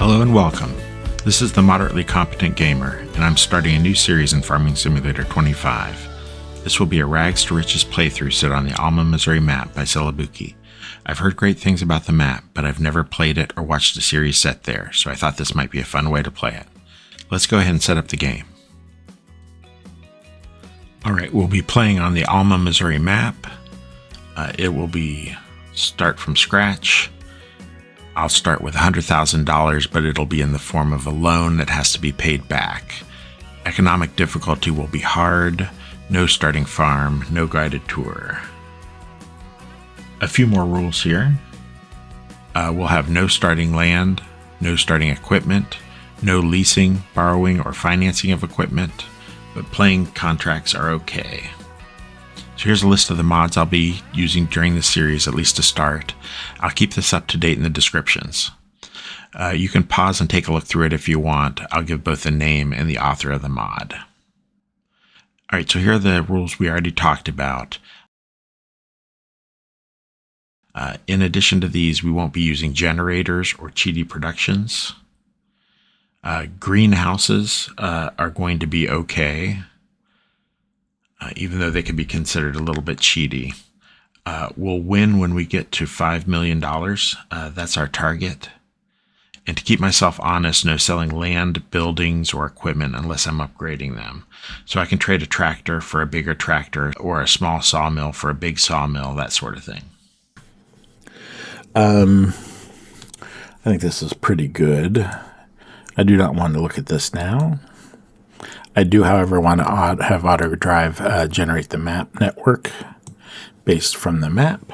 Hello and welcome. This is the Moderately Competent Gamer, and I'm starting a new series in Farming Simulator 25. This will be a rags to riches playthrough set on the Alma Missouri Map by Celobuki. I've heard great things about the map, but I've never played it or watched a series set there, so I thought this might be a fun way to play it. Let's go ahead and set up the game. Alright, we'll be playing on the Alma Missouri Map. It will be start from scratch. I'll start with $100,000, but it'll be in the form of a loan that has to be paid back. Economic difficulty will be hard, no starting farm, no guided tour. A few more rules here. We'll have no starting land, no starting equipment, no leasing, borrowing, or financing of equipment, but playing contracts are okay. So here's a list of the mods I'll be using during the series, at least to start. I'll keep this up to date in the descriptions. You can pause and take a look through it if you want. I'll give both the name and the author of the mod. Alright, so here are the rules we already talked about. In addition to these, we won't be using generators or cheaty productions. Greenhouses are going to be okay. Even though they can be considered a little bit cheaty. We'll win when we get to $5 million. That's our target. And to keep myself honest, no selling land, buildings, or equipment unless I'm upgrading them. So I can trade a tractor for a bigger tractor or a small sawmill for a big sawmill, that sort of thing. I think this is pretty good. I do not want to look at this now. I do, however, want to have Autodrive generate the map network based from the map.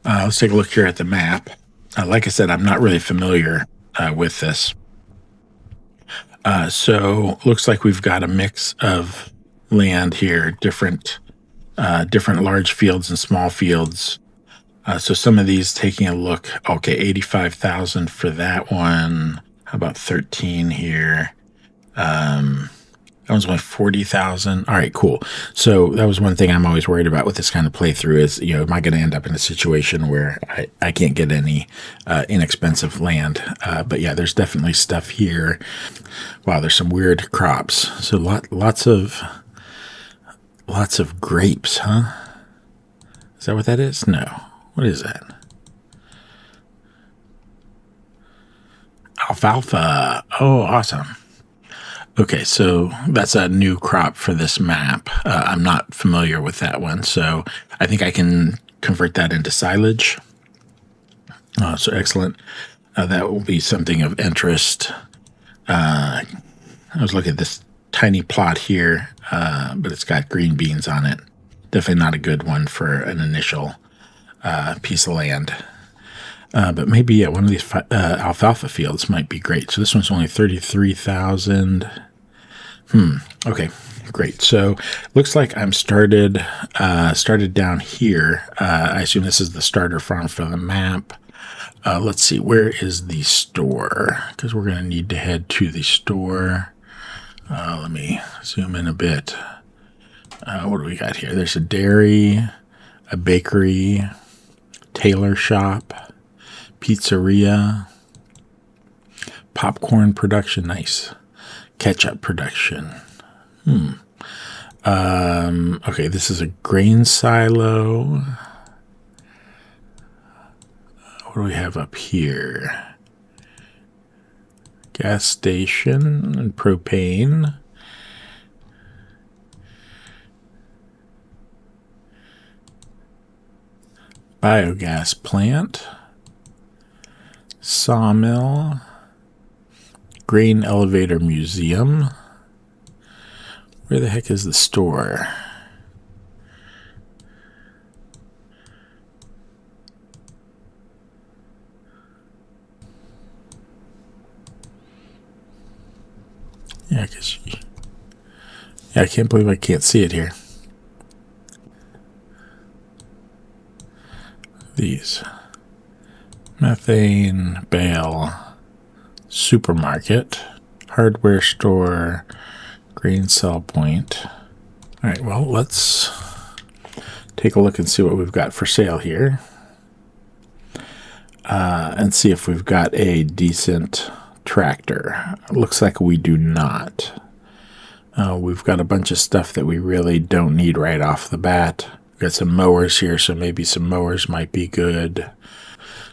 Let's take a look here at the map. Like I said, I'm not really familiar with this. So looks like we've got a mix of land here, different large fields and small fields. So some of these, taking a look, okay, 85,000 for that one. How about 13 here? That was only 40,000. All right, cool. So that was one thing I'm always worried about with this kind of playthrough is, am I going to end up in a situation where I can't get any inexpensive land? But yeah, there's definitely stuff here. Wow, there's some weird crops. So lots of grapes, huh? Is that what that is? No. What is that? Alfalfa. Oh, awesome. Okay, so that's a new crop for this map. I'm not familiar with that one, so I think I can convert that into silage. So excellent. That will be something of interest. I was looking at this tiny plot here, but it's got green beans on it. Definitely not a good one for an initial piece of land. But maybe, yeah, one of these alfalfa fields might be great. So this one's only 33,000. Okay, great. So looks like I'm started down here. I assume this is the starter farm for the map. Let's see, where is the store? Because we're going to need to head to the store. Let me zoom in a bit. What do we got here? There's a dairy, a bakery, tailor shop, pizzeria, popcorn production, nice. Ketchup production. Okay, this is a grain silo. What do we have up here? Gas station and propane. Biogas plant. Sawmill. Grain elevator museum. Where the heck is the store? Yeah, I can't believe I can't see it here. These. Methane, bale, supermarket, hardware store, grain sell point. All right, well, let's take a look and see what we've got for sale here. and see if we've got a decent tractor. Looks like we do not. We've got a bunch of stuff that we really don't need right off the bat. We've got some mowers here, so maybe some mowers might be good.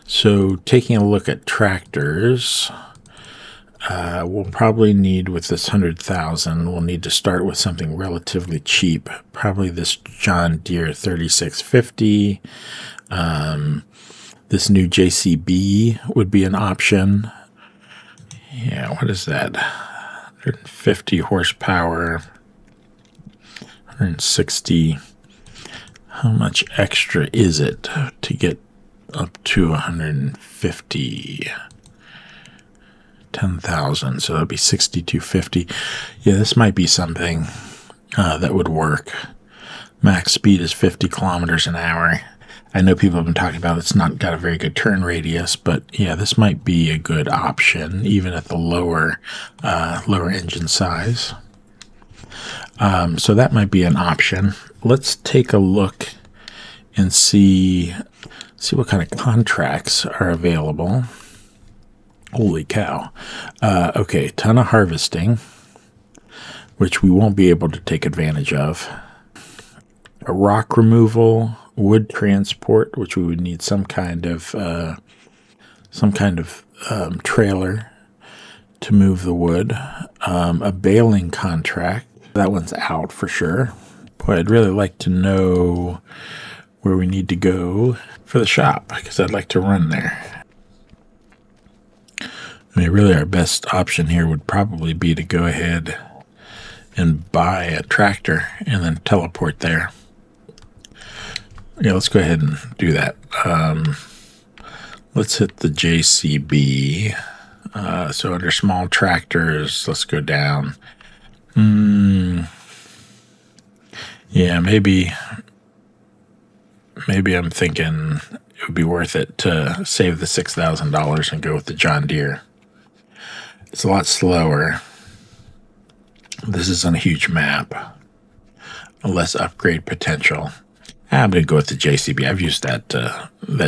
So taking a look at tractors, we'll probably need, with this 100,000, we'll need to start with something relatively cheap. Probably this John Deere 3650. This new JCB would be an option. Yeah, what is that? 150 horsepower, 160. How much extra is it to get up to 150? 10,000, so that'd be 6,250. Yeah, this might be something that would work. Max speed is 50 kilometers an hour. I know people have been talking about it's not got a very good turn radius, but yeah, this might be a good option, even at the lower engine size. So that might be an option. Let's take a look and see what kind of contracts are available. Holy cow. Okay, ton of harvesting, which we won't be able to take advantage of. A rock removal, wood transport, which we would need some kind of trailer to move the wood. A baling contract, that one's out for sure. Boy, I'd really like to know where we need to go for the shop, because I'd like to run there. I mean, really our best option here would probably be to go ahead and buy a tractor and then teleport there. Yeah, let's go ahead and do that. Let's hit the JCB. So under small tractors, let's go down. Yeah, maybe I'm thinking it would be worth it to save the $6,000 and go with the John Deere. It's a lot slower. This is on a huge map. Less upgrade potential. I'm going to go with the JCB. I've used that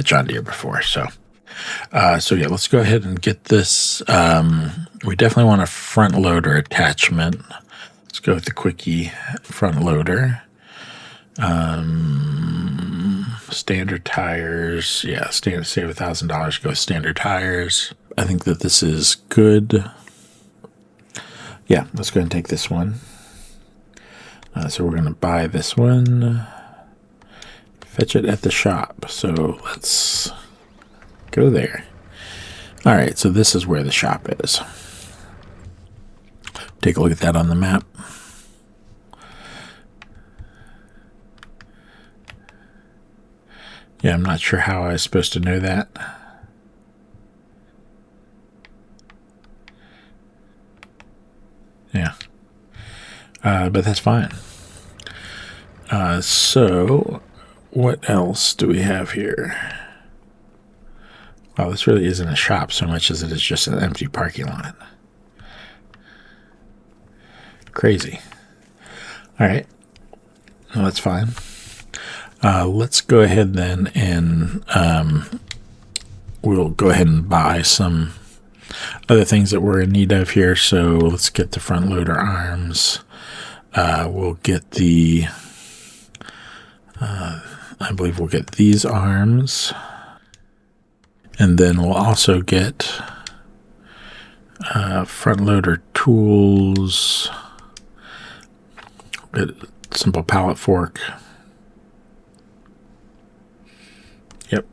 John Deere before. So yeah, let's go ahead and get this. We definitely want a front loader attachment. Let's go with the Quickie front loader. Standard tires. Yeah, save $1,000. Go with standard tires. I think that this is good. Yeah, let's go ahead and take this one. So we're going to buy this one. Fetch it at the shop. So let's go there. All right, so this is where the shop is. Take a look at that on the map. Yeah, I'm not sure how I was supposed to know that. Yeah. But that's fine. So what else do we have here? Wow, this really isn't a shop so much as it is just an empty parking lot. Crazy. All right. No, that's fine. Let's go ahead then and we'll go ahead and buy some other things that we're in need of here. So let's get the front loader arms. We'll get the, I believe we'll get these arms. And then we'll also get front loader tools, a simple pallet fork. Yep,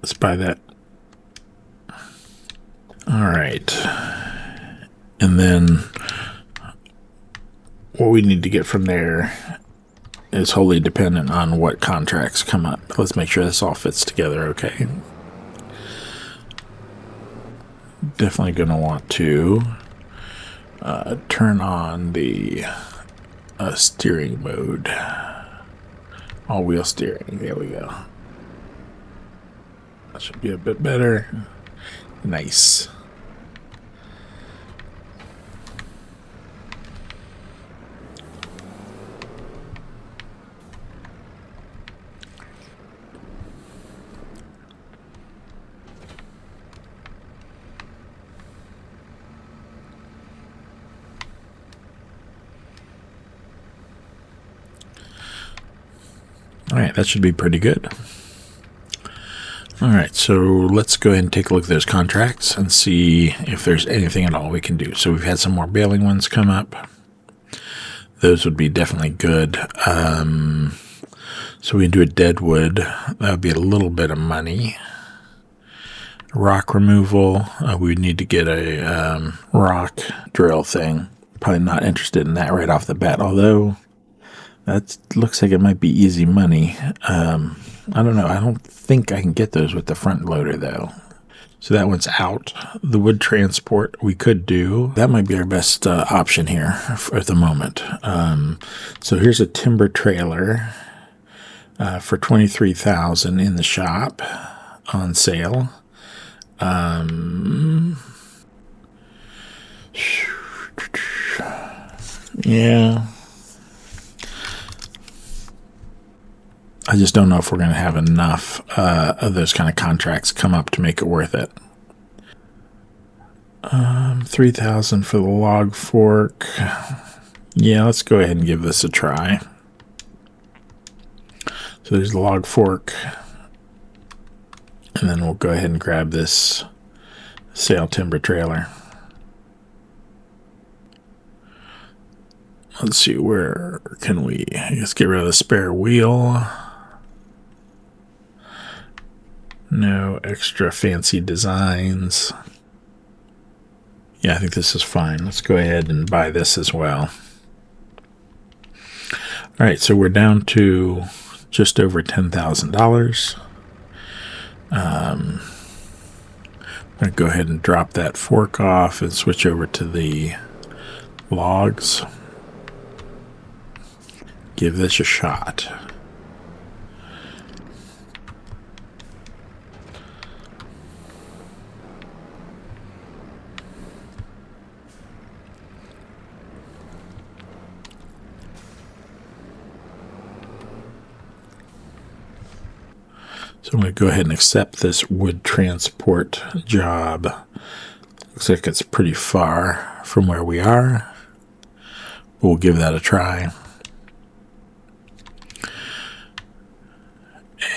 let's buy that. All right. And then what we need to get from there is wholly dependent on what contracts come up. Let's make sure this all fits together okay. Definitely going to want to turn on the steering mode. All-wheel steering. There we go. That should be a bit better. Nice. All right, that should be pretty good. All right, so let's go ahead and take a look at those contracts and see if there's anything at all we can do. So we've had some more baling ones come up. Those would be definitely good. So we can do a deadwood. That would be a little bit of money. Rock removal. We would need to get a rock drill thing. Probably not interested in that right off the bat, although that looks like it might be easy money. I don't know. I don't think I can get those with the front loader, though. So that one's out. The wood transport we could do. That might be our best option here at the moment. So here's a timber trailer for $23,000 in the shop on sale. Yeah. I just don't know if we're going to have enough of those kind of contracts come up to make it worth it. $3,000 for the log fork. Yeah, let's go ahead and give this a try. So there's the log fork. And then we'll go ahead and grab this sail timber trailer. Let's see, where can we? I guess get rid of the spare wheel. No extra fancy designs. Yeah, I think this is fine. Let's go ahead and buy this as well. All right, so we're down to just over $10,000. I'm going to go ahead and drop that fork off and switch over to the logs. Give this a shot. So I'm going to go ahead and accept this wood transport job. Looks like it's pretty far from where we are. We'll give that a try.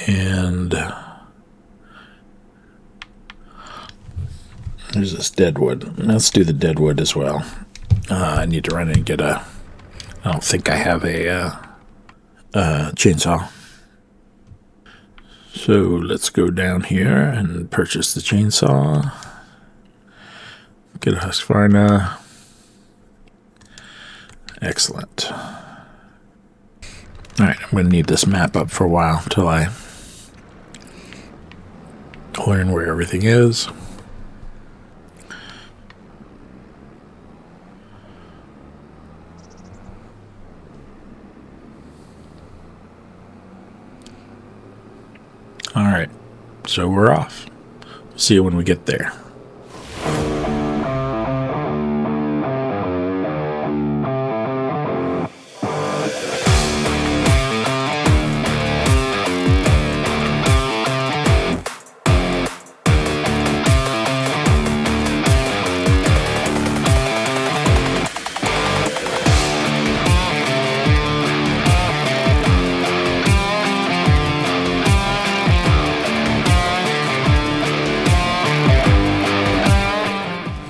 And there's this deadwood. Let's do the deadwood as well. I need to run in and get I don't think I have a chainsaw. So let's go down here and purchase the chainsaw. Get a Husqvarna. Excellent. All right, I'm going to need this map up for a while until I learn where everything is. All right, so we're off. See you when we get there.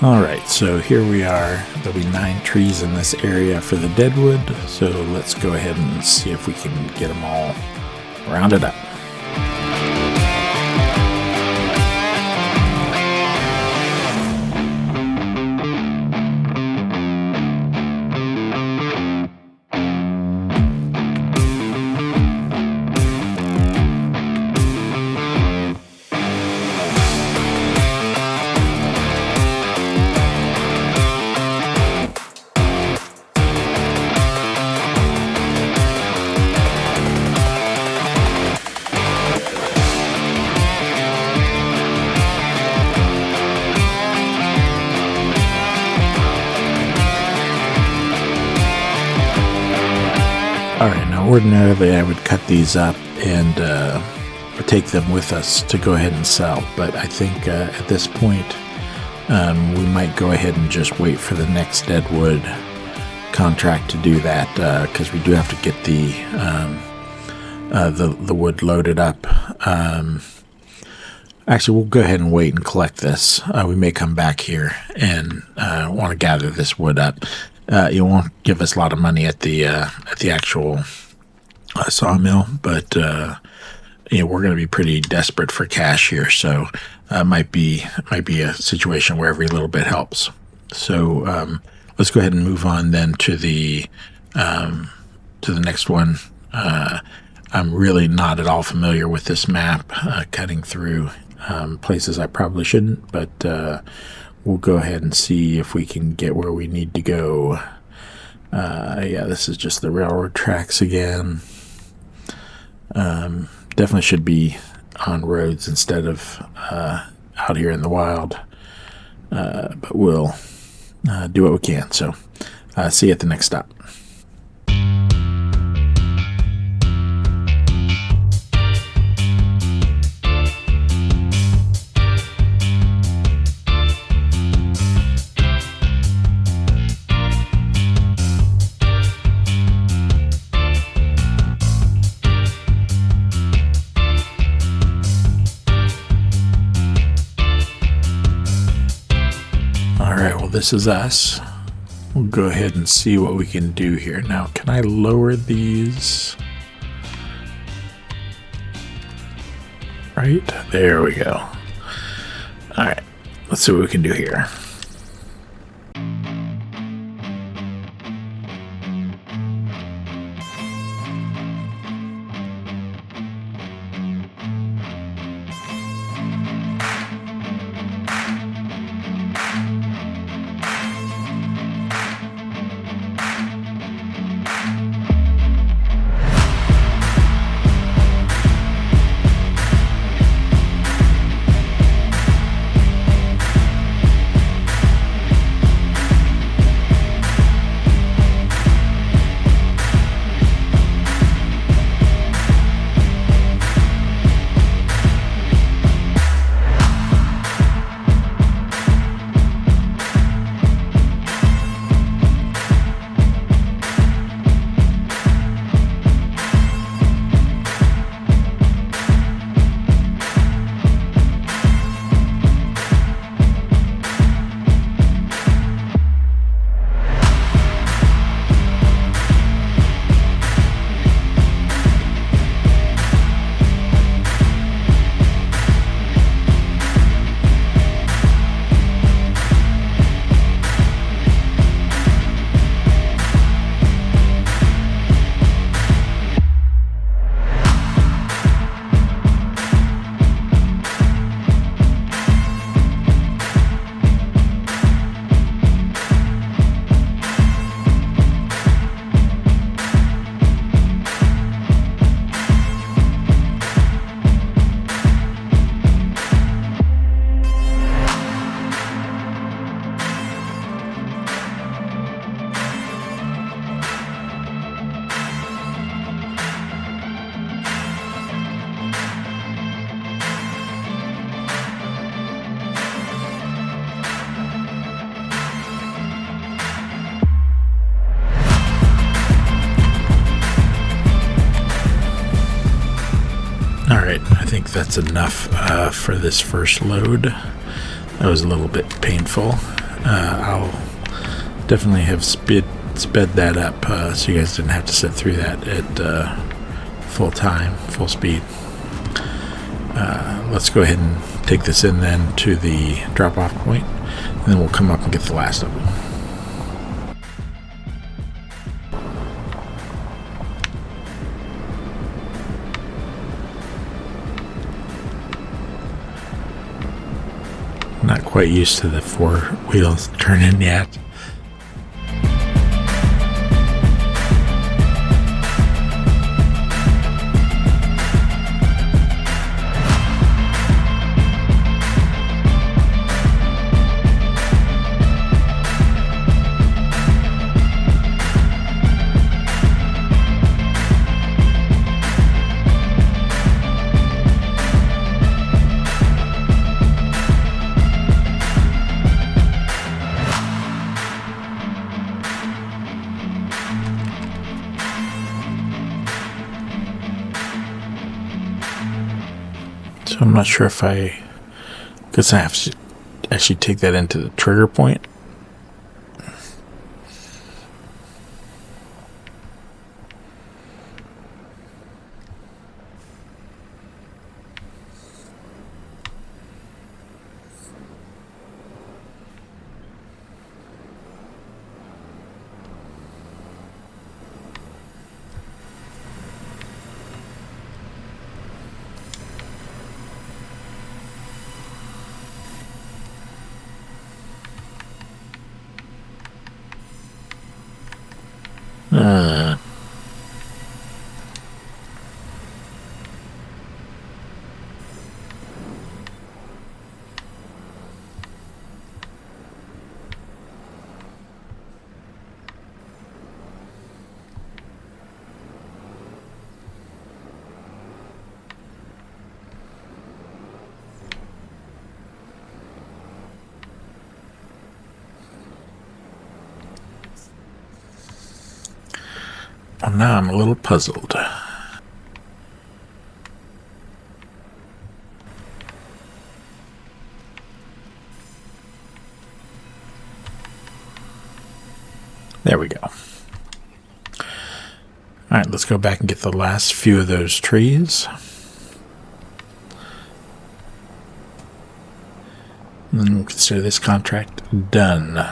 All right, so here we are. There'll be 9 trees in this area for the deadwood. So let's go ahead and see if we can get them all rounded up. All right, now ordinarily I would cut these up and take them with us to go ahead and sell, but I think at this point we might go ahead and just wait for the next deadwood contract to do that, because we do have to get the the wood loaded up. Actually, we'll go ahead and wait and collect this. We may come back here and want to gather this wood up. It won't give us a lot of money at the actual sawmill, but we're going to be pretty desperate for cash here, so might be a situation where every little bit helps. So let's go ahead and move on then to the next one. I'm really not at all familiar with this map, cutting through places I probably shouldn't, but we'll go ahead and see if we can get where we need to go. Yeah, this is just the railroad tracks again. Definitely should be on roads instead of out here in the wild, but we'll do what we can. So see you at the next stop. This is us. We'll go ahead and see what we can do here. Now, can I lower these? Right, there we go. All right, let's see what we can do here. I think that's enough for this first load. That was a little bit painful. I'll definitely have sped that up so you guys didn't have to sit through that at full speed. Let's go ahead and take this in then to the drop-off point, and then we'll come up and get the last of them. Not quite used to the four wheels turning yet. So I'm not sure if I guess I have to actually take that into the trigger point. Well, now I'm a little puzzled. There we go. All right, let's go back and get the last few of those trees. And then we'll consider this contract done.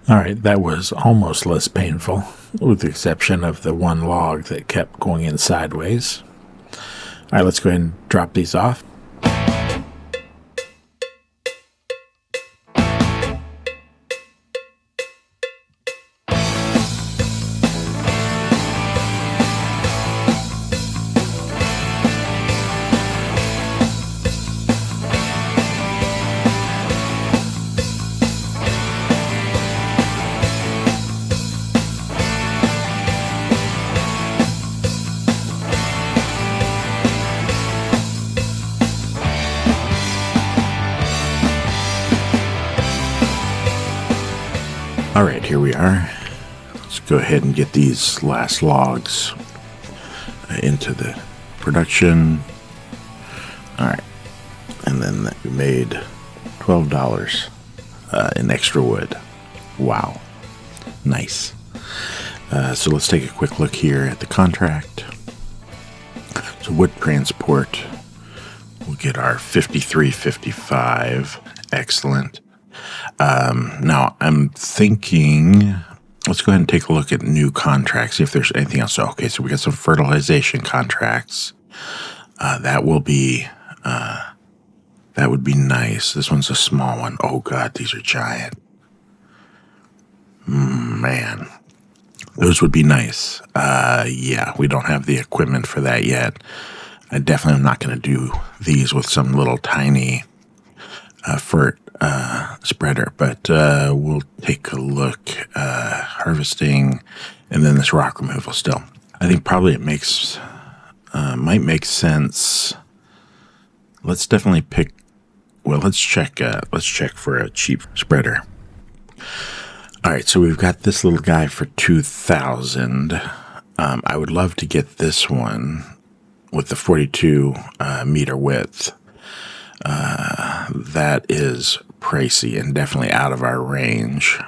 All right, that was almost less painful, with the exception of the one log that kept going in sideways. All right, let's go ahead and drop these off. All right, here we are. Let's go ahead and get these last logs into the production. All right, and then we made $12. in extra wood. Wow. Nice. So let's take a quick look here at the contract. So wood transport, we'll get our 5355. Excellent. Now I'm thinking, let's go ahead and take a look at new contracts, see if there's anything else. Okay, so we got some fertilization contracts. That would be nice. This one's a small one. Oh God, these are giant. Man, those would be nice. Yeah, we don't have the equipment for that yet. I definitely am not going to do these with some little tiny fert spreader, but we'll take a look. Harvesting, and then this rock removal still. I think probably it might make sense. Let's definitely pick. Well, let's check for a cheap spreader. All right, so we've got this little guy for 2,000. I would love to get this one with the 42 meter width. That is pricey and definitely out of our range.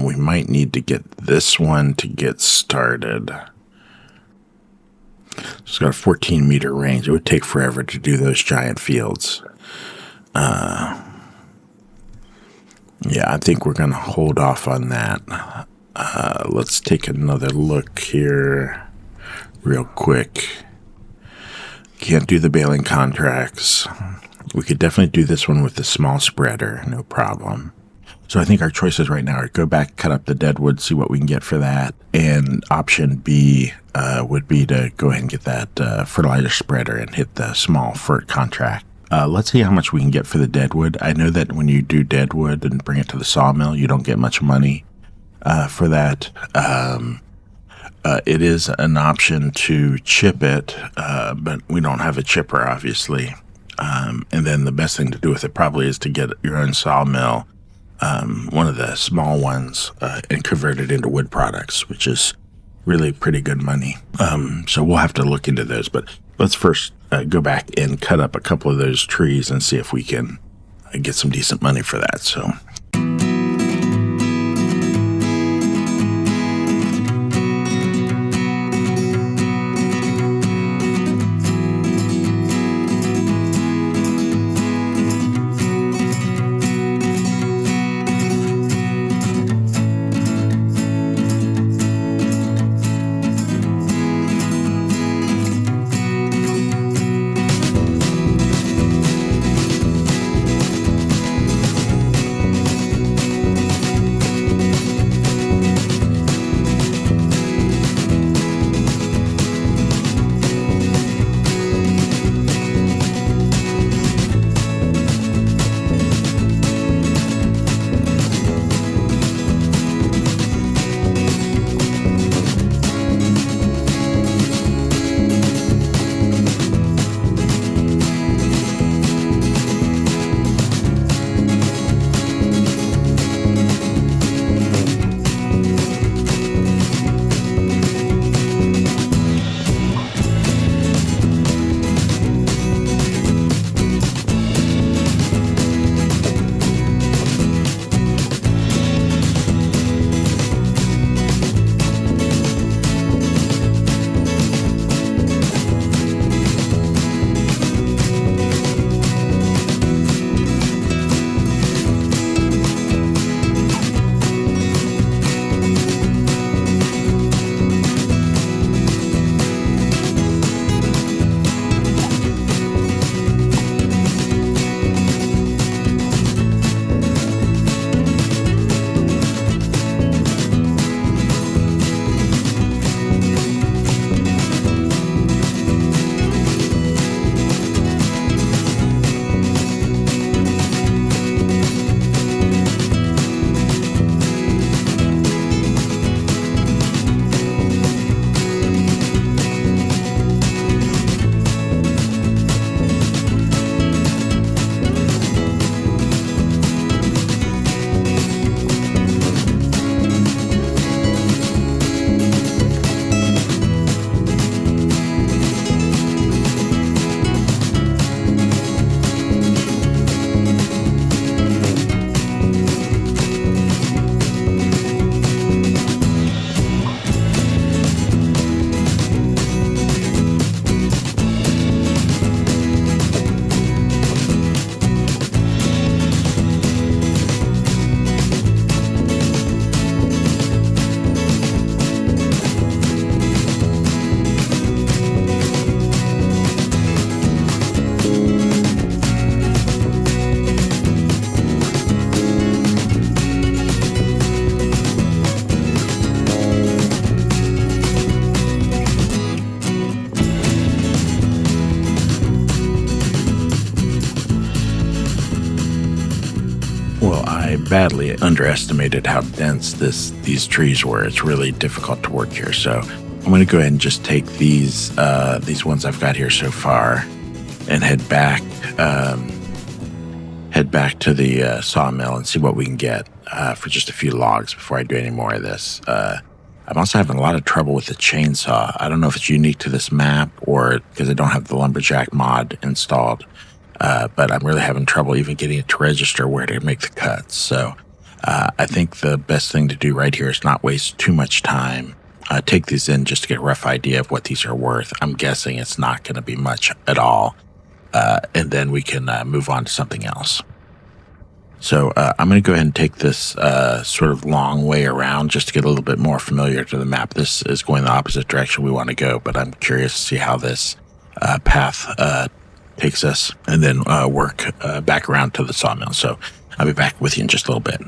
We might need to get this one to get started. It's got a 14 meter range. It would take forever to do those giant fields. Yeah, I think we're going to hold off on that. Let's take another look here real quick. Can't do the baling contracts. We could definitely do this one with the small spreader, no problem. So I think our choices right now are go back, cut up the deadwood, see what we can get for that. And option B would be to go ahead and get that fertilizer spreader and hit the small fert contract. Let's see how much we can get for the deadwood. I know that when you do deadwood and bring it to the sawmill, you don't get much money for that. It is an option to chip it, but we don't have a chipper, obviously. And then the best thing to do with it probably is to get your own sawmill, one of the small ones, and convert it into wood products, which is really pretty good money. So we'll have to look into those, but let's first go back and cut up a couple of those trees and see if we can get some decent money for that. So I badly underestimated how dense these trees were. It's really difficult to work here. So I'm going to go ahead and just take these ones I've got here so far and head back to the sawmill and see what we can get for just a few logs before I do any more of this. I'm also having a lot of trouble with the chainsaw. I don't know if it's unique to this map or because I don't have the lumberjack mod installed, but I'm really having trouble even getting it to register where to make the cuts. So I think the best thing to do right here is not waste too much time. Take these in just to get a rough idea of what these are worth. I'm guessing it's not going to be much at all. And then we can move on to something else. So I'm going to go ahead and take this sort of long way around just to get a little bit more familiar to the map. This is going the opposite direction we want to go, but I'm curious to see how this path takes us, and then work back around to the sawmill. So I'll be back with you in just a little bit.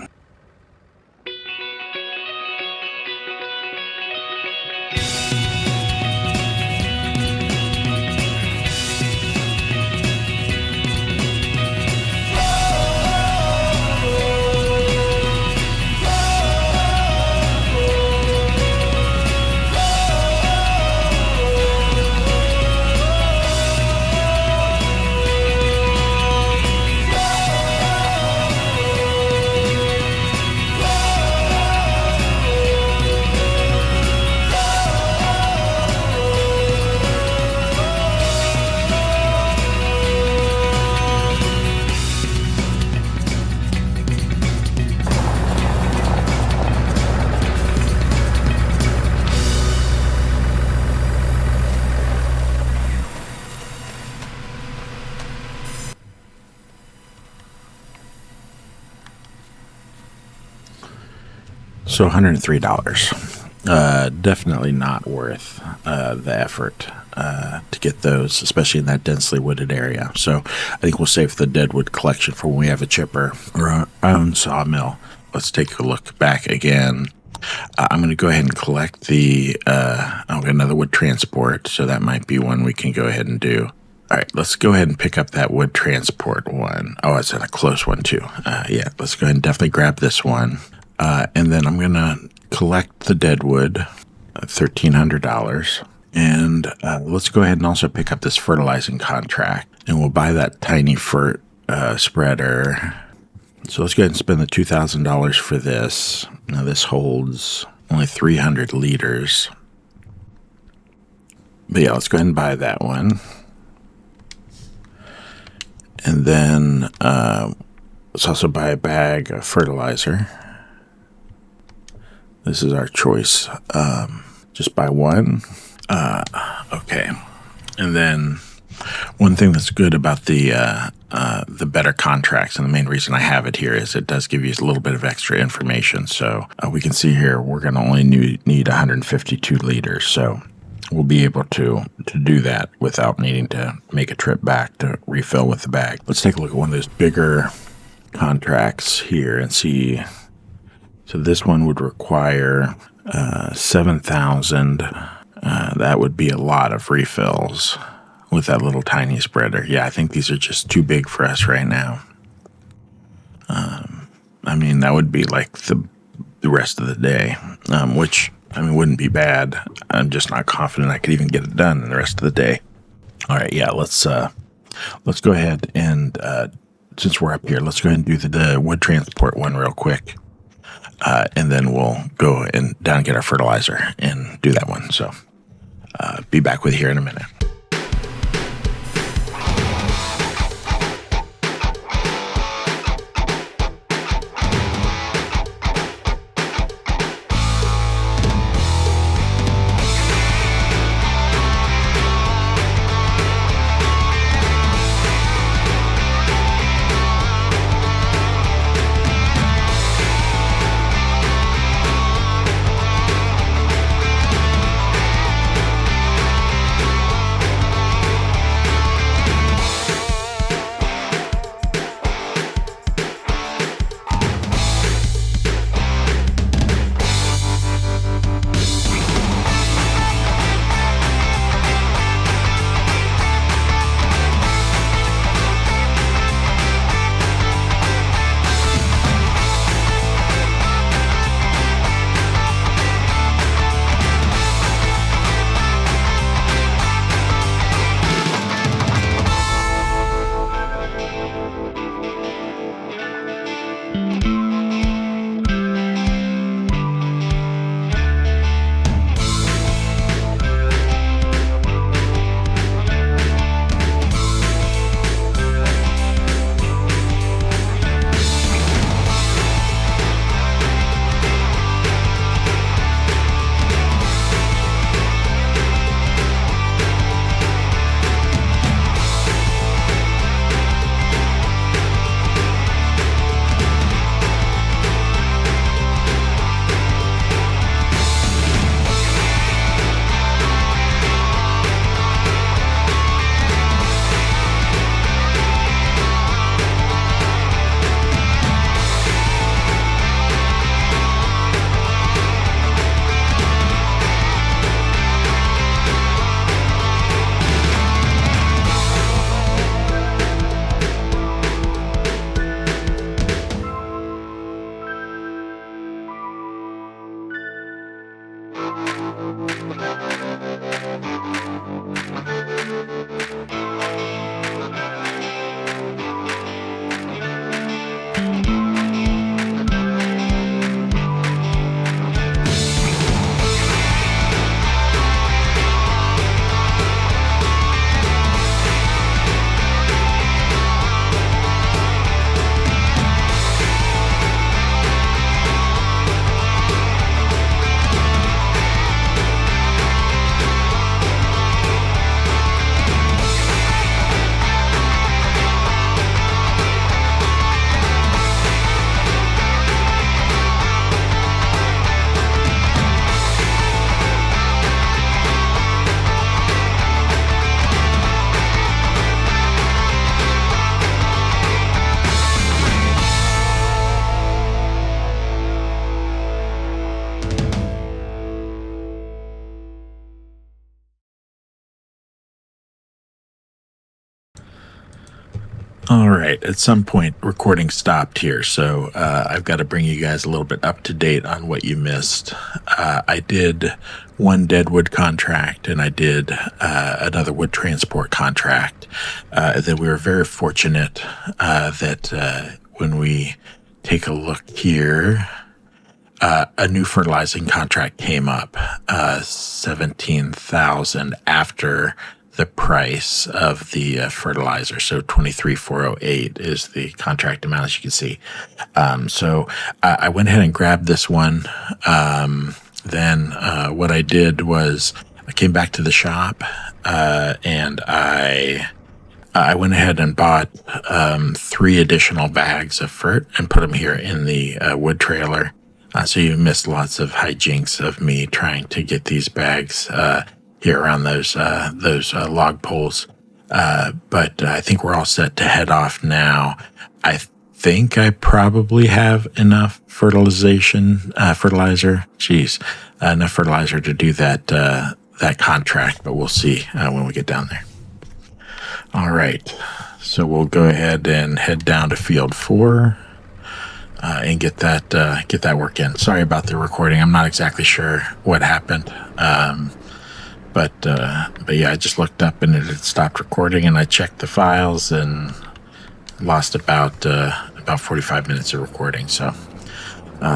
So $103. Definitely not worth the effort to get those, especially in that densely wooded area. So I think we'll save the deadwood collection for when we have a chipper or our own sawmill. Let's take a look back again. I'm going to go ahead and collect I'll get another wood transport, so that might be one we can go ahead and do. All right, let's go ahead and pick up that wood transport one. Oh, it's a close one too. Yeah, let's go ahead and definitely grab this one. And then I'm going to collect the deadwood, $1,300. And let's go ahead and also pick up this fertilizing contract. And we'll buy that tiny fert spreader. So let's go ahead and spend the $2,000 for this. Now this holds only 300 liters. But yeah, let's go ahead and buy that one. And then let's also buy a bag of fertilizer. This is our choice. Just buy one. Okay. And then one thing that's good about the better contracts, and the main reason I have it here, is it does give you a little bit of extra information. So we can see here we're going to only need 152 liters. So we'll be able to do that without needing to make a trip back to refill with the bag. Let's take a look at one of those bigger contracts here and see. So this one would require 7,000. That would be a lot of refills with that little tiny spreader. Yeah, I think these are just too big for us right now. I mean, that would be like the rest of the day, which, I mean, wouldn't be bad. I'm just not confident I could even get it done in the rest of the day. All right, yeah, let's go ahead and, since we're up here, let's go ahead and do the wood transport one real quick. And then we'll go and down and get our fertilizer and do that one. So be back with you here in a minute. All right. At some point, recording stopped here, so I've got to bring you guys a little bit up to date on what you missed. I did one deadwood contract, and I did another wood transport contract. That we were very fortunate that when we take a look here, a new fertilizing contract came up, 17,000 after the price of the fertilizer. So 23,408 is the contract amount, as you can see. So I went ahead and grabbed this one. Then what I did was I came back to the shop and I went ahead and bought 3 additional bags of fert and put them here in the wood trailer. So you missed lots of hijinks of me trying to get these bags here around those log poles. But I think we're all set to head off now. I think I probably have enough fertilizer, enough fertilizer to do that contract, but we'll see when we get down there. All right, so we'll go ahead and head down to field 4 and get that work in. Sorry about the recording. I'm not exactly sure what happened. But yeah, I just looked up and it had stopped recording, and I checked the files and lost about 45 minutes of recording. So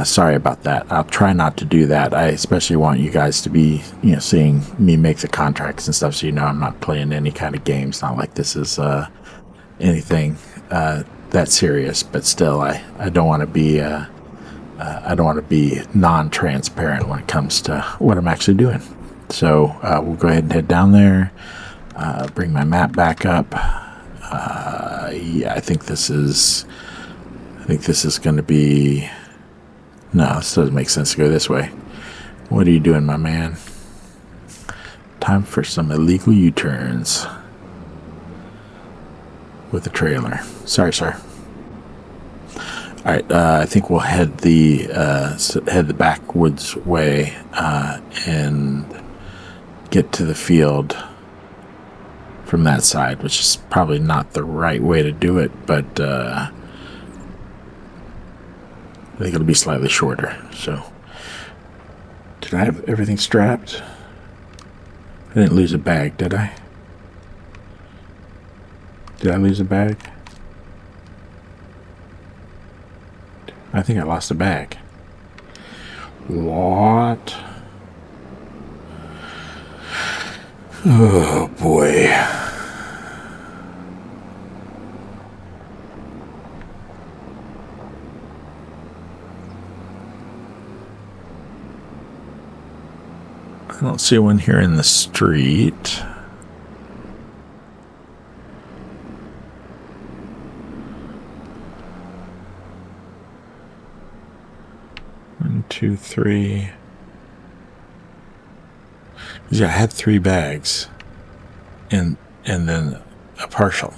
sorry about that. I'll try not to do that. I especially want you guys to be, seeing me make the contracts and stuff, so I'm not playing any kind of games. Not like this is anything that serious, but still, I don't want to be non-transparent when it comes to what I'm actually doing. So we'll go ahead and head down there, bring my map back up. Yeah, I think this is going to be... No, this doesn't make sense to go this way. What are you doing, my man? Time for some illegal U-turns with a trailer. Sorry, sir. All right, I think we'll head the backwoods way and get to the field from that side, which is probably not the right way to do it, but I think it'll be slightly shorter. So, did I have everything strapped? I didn't lose a bag, did I? Did I lose a bag? I think I lost a bag. What? Oh boy. I don't see one here in the street. One, two, three. Yeah, I had 3 bags and then a partial.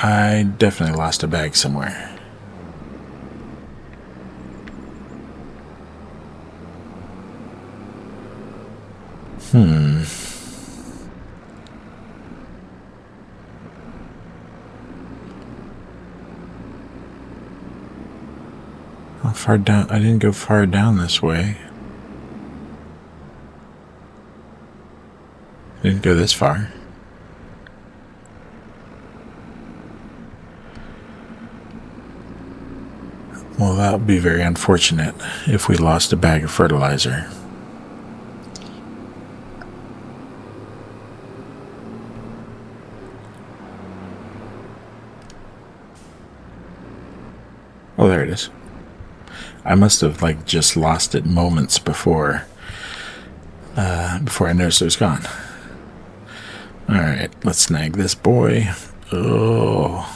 I definitely lost a bag somewhere. How far down? I didn't go far down this way. Didn't go this far. Well, that would be very unfortunate if we lost a bag of fertilizer. Oh, there it is. I must have just lost it moments before I noticed it was gone. All right, let's snag this boy. Oh.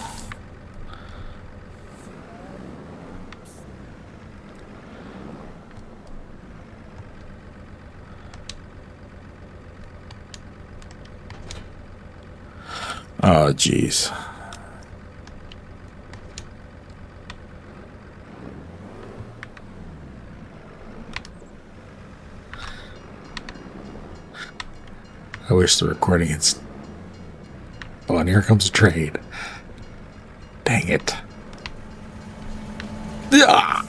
Oh, geez. I wish the recording had... Oh, and here comes a trade. Dang it. Ah!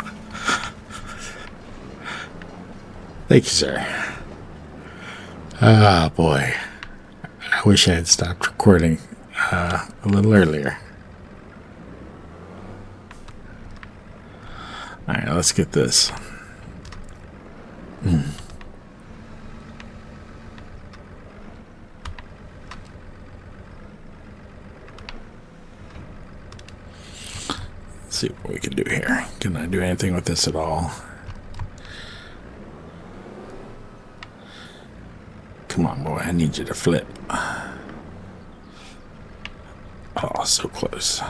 Thank you, sir. Ah, boy. I wish I had stopped recording a little earlier. All right, let's get this. Let's see what we can do here. Can I do anything with this at all? Come on, boy. I need you to flip. Oh, so close.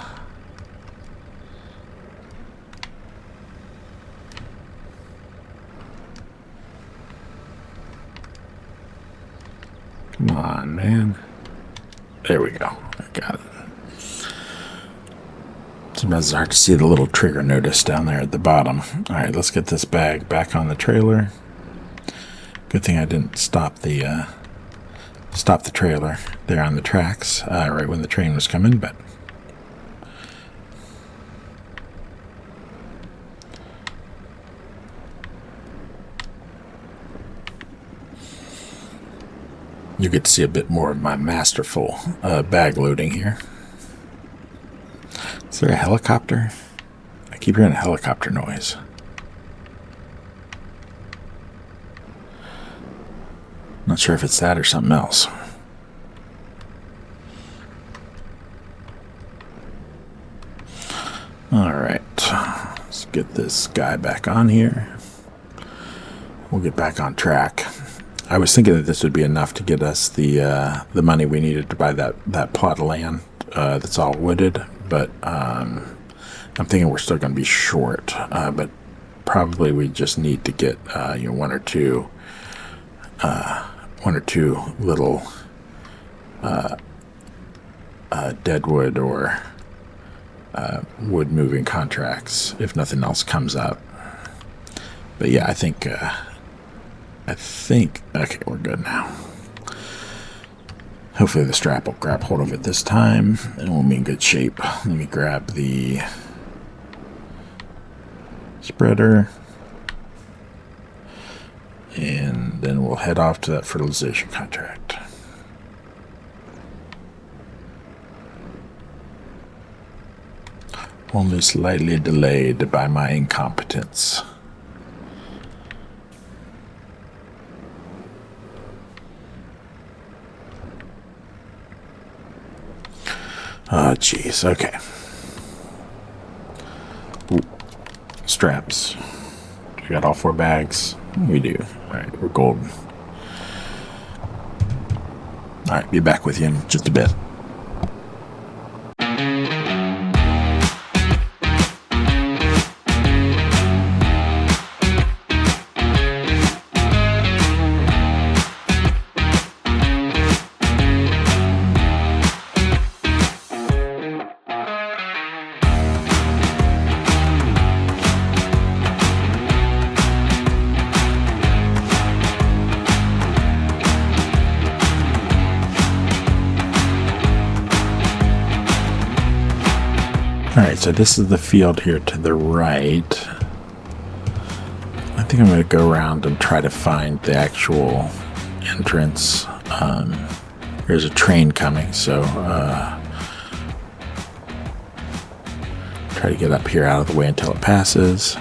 Come on, man. There we go. I got it. Sometimes it's hard to see the little trigger notice down there at the bottom. All right, let's get this bag back on the trailer. Good thing I didn't stop the trailer there on the tracks right when the train was coming, but you get to see a bit more of my masterful bag loading here. Is there a helicopter? I keep hearing a helicopter noise. Not sure if it's that or something else. All right, let's get this guy back on here. We'll get back on track. I was thinking that this would be enough to get us the money we needed to buy that plot of land that's all wooded, but I'm thinking we're still going to be short. But probably we just need to get one or two little deadwood or wood moving contracts if nothing else comes up. But yeah, I think okay, we're good now. Hopefully the strap will grab hold of it this time and we'll be in good shape. Let me grab the spreader and then we'll head off to that fertilization contract. Only slightly delayed by my incompetence. Oh, jeez. Okay. Ooh. Straps. We got all 4 bags. We do. All right, we're golden. All right, be back with you in just a bit. Alright, so this is the field here to the right. I think I'm going to go around and try to find the actual entrance. There's a train coming, so try to get up here out of the way until it passes.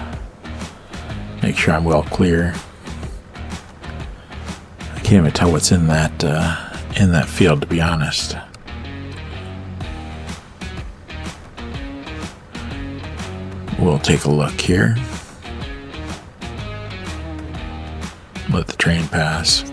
Make sure I'm well clear. I can't even tell what's in that field, to be honest. We'll take a look here. Let the train pass.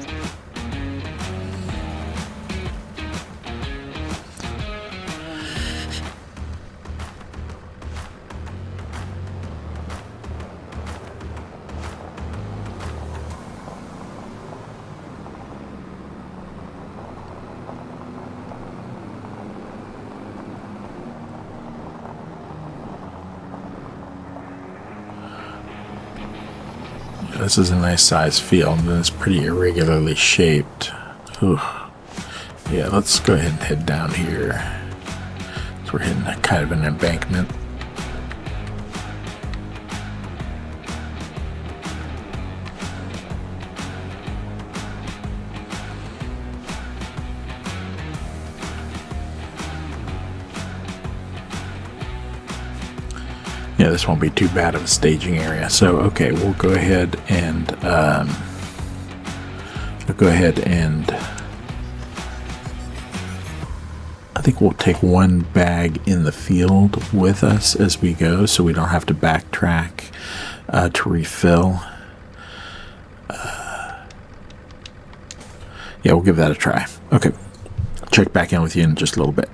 This is a nice size field and it's pretty irregularly shaped. Ooh. Yeah, let's go ahead and head down here So we're hitting a kind of an embankment. Yeah, this won't be too bad of a staging area. So, okay, we'll go ahead and I think we'll take one bag in the field with us as we go, so we don't have to backtrack to refill. Yeah, we'll give that a try. Okay, check back in with you in just a little bit.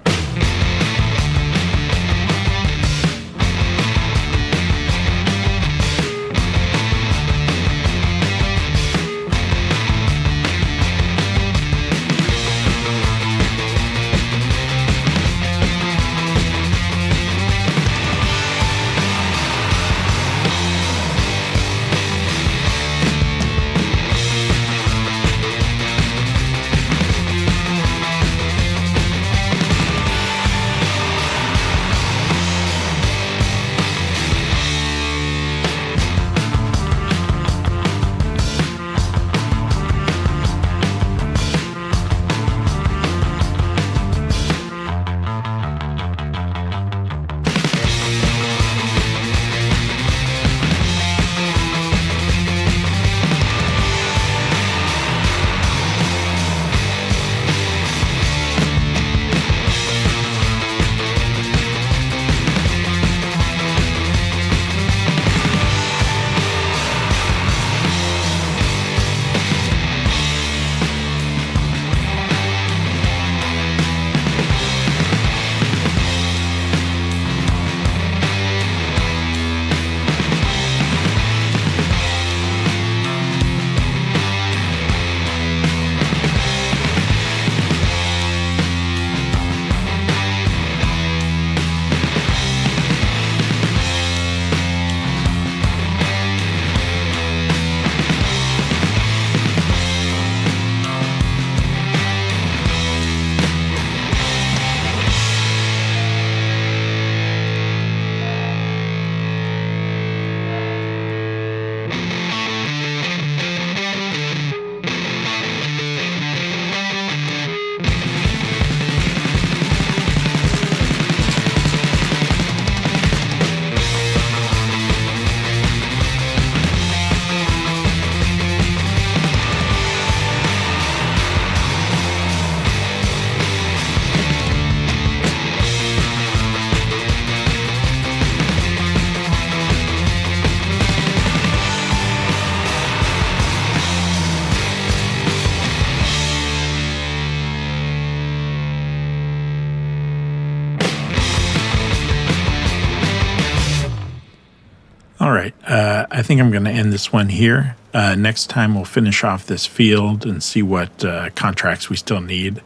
All right, I think I'm going to end this one here. Next time we'll finish off this field and see what contracts we still need.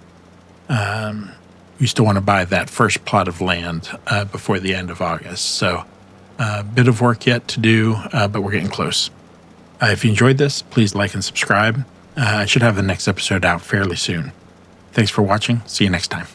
We still want to buy that first plot of land before the end of August. So a bit of work yet to do, but we're getting close. If you enjoyed this, please like and subscribe. I should have the next episode out fairly soon. Thanks for watching. See you next time.